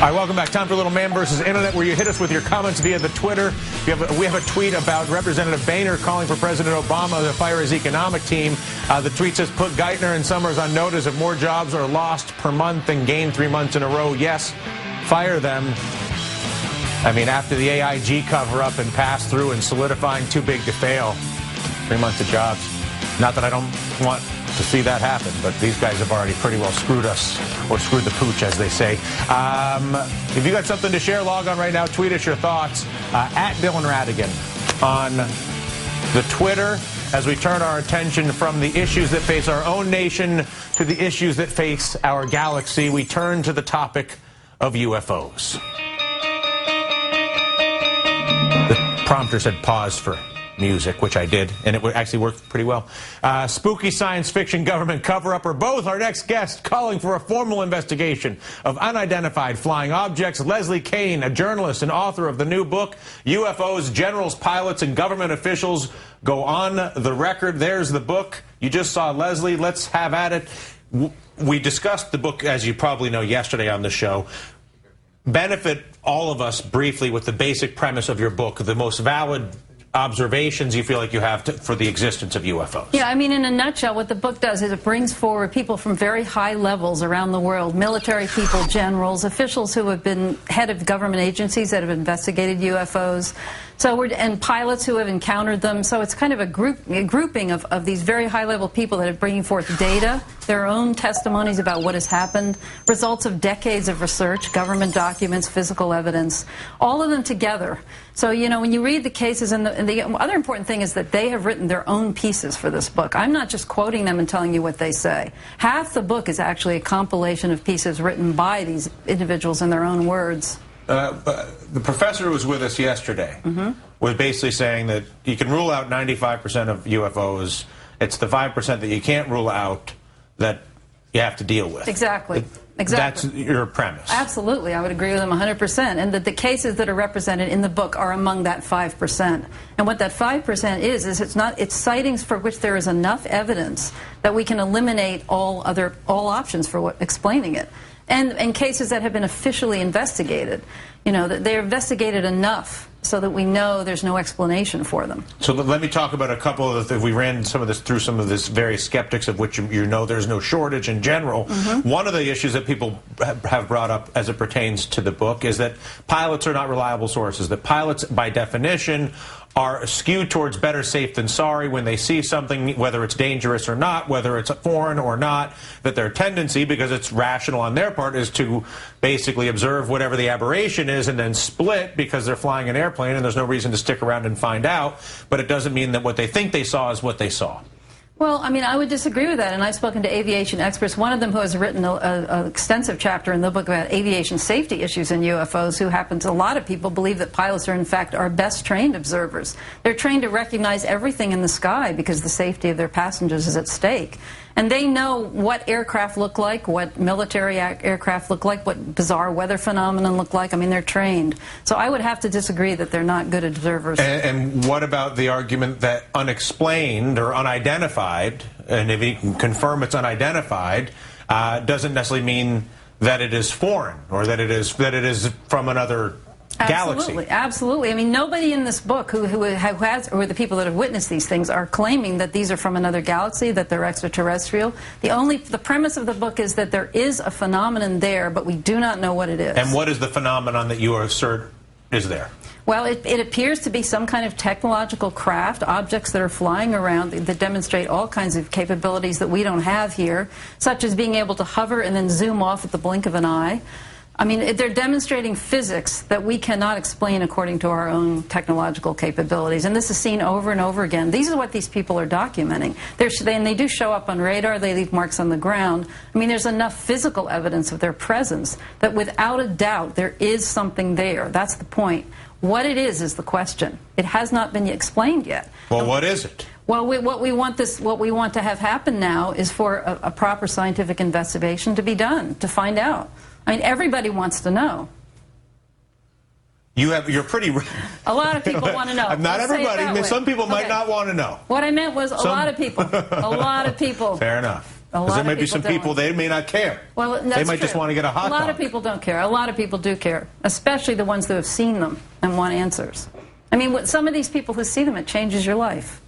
All right, welcome back. Time for a little Man versus Internet, where you hit us with your comments via the Twitter. We have a tweet about Representative Boehner calling for President Obama to fire his economic team. The tweet says, put Geithner and Summers on notice if more jobs are lost per month and gained 3 months in a row. Yes, fire them. I mean, after the AIG cover-up and pass-through and solidifying too big to fail, 3 months of jobs. Not that I don't want to see that happen, but these guys have already pretty well screwed us, or screwed the pooch, as they say. If you got something to share, log on right now. Tweet us your thoughts at Dylan Radigan on the Twitter, as we turn our attention from the issues that face our own nation to the issues that face our galaxy. We turn to the topic of UFOs. The prompter said pause for music, which I did, and it actually worked pretty well. Spooky science fiction, government cover-up, or both. Our next guest calling for a formal investigation of unidentified flying objects. Leslie Kean, a journalist and author of the new book, UFOs, Generals, Pilots, and Government Officials Go on the Record. There's the book. You just saw Leslie. Let's have at it. We discussed the book, as you probably know, yesterday on the show. Benefit all of us briefly with the basic premise of your book, the most valid observations you feel like you have for the existence of UFOs. Yeah, I mean, in a nutshell, what the book does is it brings forward people from very high levels around the world, military people, generals, officials who have been head of government agencies that have investigated UFOs, and pilots who have encountered them. So it's kind of a grouping of these very high-level people that are bringing forth data, their own testimonies about what has happened, results of decades of research, government documents, physical evidence, all of them together. So, you know, when you read the cases, and the other important thing is that they have written their own pieces for this book. I'm not just quoting them and telling you what they say. Half the book is actually a compilation of pieces written by these individuals in their own words. The professor who was with us yesterday was basically saying that you can rule out 95% of UFOs. It's the 5% that you can't rule out that you have to deal with. Exactly. That's your premise. Absolutely. I would agree with them 100%. And that the cases that are represented in the book are among that 5%. And what that 5% is it's sightings for which there is enough evidence that we can eliminate all options for explaining it. And cases that have been officially investigated, you know, that they're investigated enough so that we know there's no explanation for them. So let me talk about a couple of we ran some of this through some of this various skeptics, of which you know there's no shortage in general. One of the issues that people have brought up as it pertains to the book is that pilots are not reliable sources, that pilots by definition are skewed towards better safe than sorry when they see something, whether it's dangerous or not, whether it's foreign or not, that their tendency, because it's rational on their part, is to basically observe whatever the aberration is and then split because they're flying an airplane and there's no reason to stick around and find out. But it doesn't mean that what they think they saw is what they saw. Well, I mean, I would disagree with that, and I've spoken to aviation experts, one of them who has written an extensive chapter in the book about aviation safety issues in UFOs, who happens, a lot of people believe that pilots are, in fact, our best trained observers. They're trained to recognize everything in the sky because the safety of their passengers is at stake. And they know what aircraft look like, what military aircraft look like, what bizarre weather phenomenon look like. I mean, they're trained. So I would have to disagree that they're not good observers. And what about the argument that unexplained or unidentified, and if you can confirm it's unidentified, doesn't necessarily mean that it is foreign or that it is from another galaxy? Absolutely, absolutely. I mean, nobody in this book who the people that have witnessed these things are claiming that these are from another galaxy, that they're extraterrestrial. The premise of the book is that there is a phenomenon there, but we do not know what it is. And what is the phenomenon that you assert is there? Well, it appears to be some kind of technological craft, objects that are flying around that demonstrate all kinds of capabilities that we don't have here, such as being able to hover and then zoom off at the blink of an eye. I mean, they're demonstrating physics that we cannot explain according to our own technological capabilities. And this is seen over and over again. These are what these people are documenting. And they do show up on radar. They leave marks on the ground. I mean, there's enough physical evidence of their presence that without a doubt there is something there. That's the point. What it is the question. It has not been explained yet. Well, what is it? Well, what we want to have happen now is for a proper scientific investigation to be done, to find out. I mean, everybody wants to know. You're pretty... A lot of people want to know. Not everybody. Some people might not want to know. What I meant was a lot of people. A lot of people. Fair enough. Because there may be some people, they may not care. Well, that's they might true. just want to get a hot dog. A lot of people don't care. A lot of people do care, especially the ones who have seen them and want answers. I mean, some of these people who see them, it changes your life.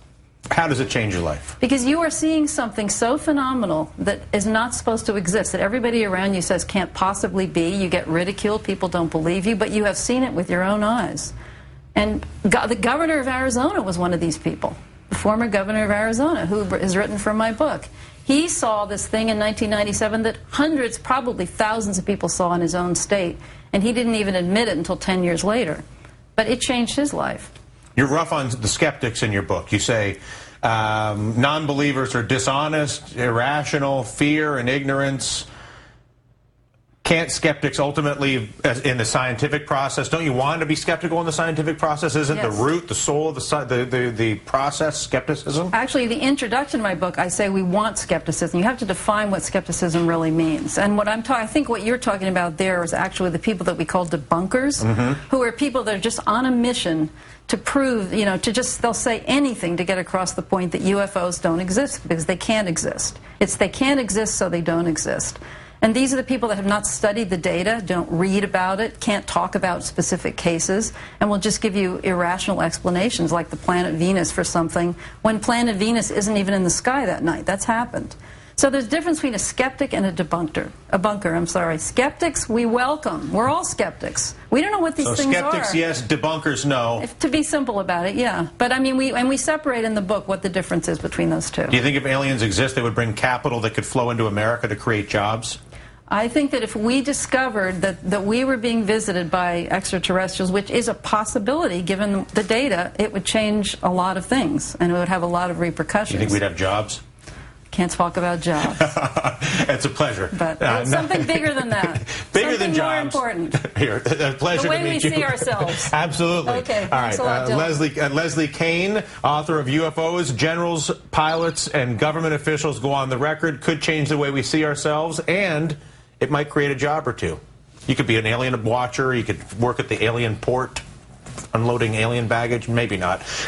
How does it change your life? Because you are seeing something so phenomenal that is not supposed to exist, that everybody around you says can't possibly be. You get ridiculed, people don't believe you, but you have seen it with your own eyes. And the governor of Arizona was one of these people, the former governor of Arizona, who has written from my book. He saw this thing in 1997 that hundreds, probably thousands of people saw in his own state, and he didn't even admit it until 10 years later. But it changed his life. You're rough on the skeptics in your book. You say non-believers are dishonest, irrational, fear and ignorance. Can't skeptics ultimately, in the scientific process, don't you want to be skeptical in the scientific process? Isn't Yes. the root, the soul of the process skepticism? Actually, the introduction to my book, I say we want skepticism. You have to define what skepticism really means. And what I think what you're talking about there is actually the people that we call debunkers, who are people that are just on a mission to prove, you know, they'll say anything to get across the point that UFOs don't exist, because they can't exist. It's they can't exist, so they don't exist. And these are the people that have not studied the data, don't read about it, can't talk about specific cases, and will just give you irrational explanations like the planet Venus for something when planet Venus isn't even in the sky that night. That's happened. So there's a difference between a skeptic and a bunker. Skeptics, we welcome. We're all skeptics. We don't know what these things are. Skeptics, yes. Debunkers, no. To be simple about it, yeah. But I mean, we separate in the book what the difference is between those two. Do you think if aliens exist, they would bring capital that could flow into America to create jobs? I think that if we discovered that we were being visited by extraterrestrials, which is a possibility given the data, it would change a lot of things, and it would have a lot of repercussions. Do you think we'd have jobs? Can't talk about jobs. It's a pleasure. But it's something bigger than that. Bigger than jobs. More important. Here, a pleasure the way to meet we you. see ourselves. Absolutely. Okay. All Thanks right. a lot, Dylan. Leslie Kean, author of UFOs, Generals, Pilots, and Government Officials Go on the Record, could change the way we see ourselves, and it might create a job or two. You could be an alien watcher. You could work at the alien port, unloading alien baggage. Maybe not.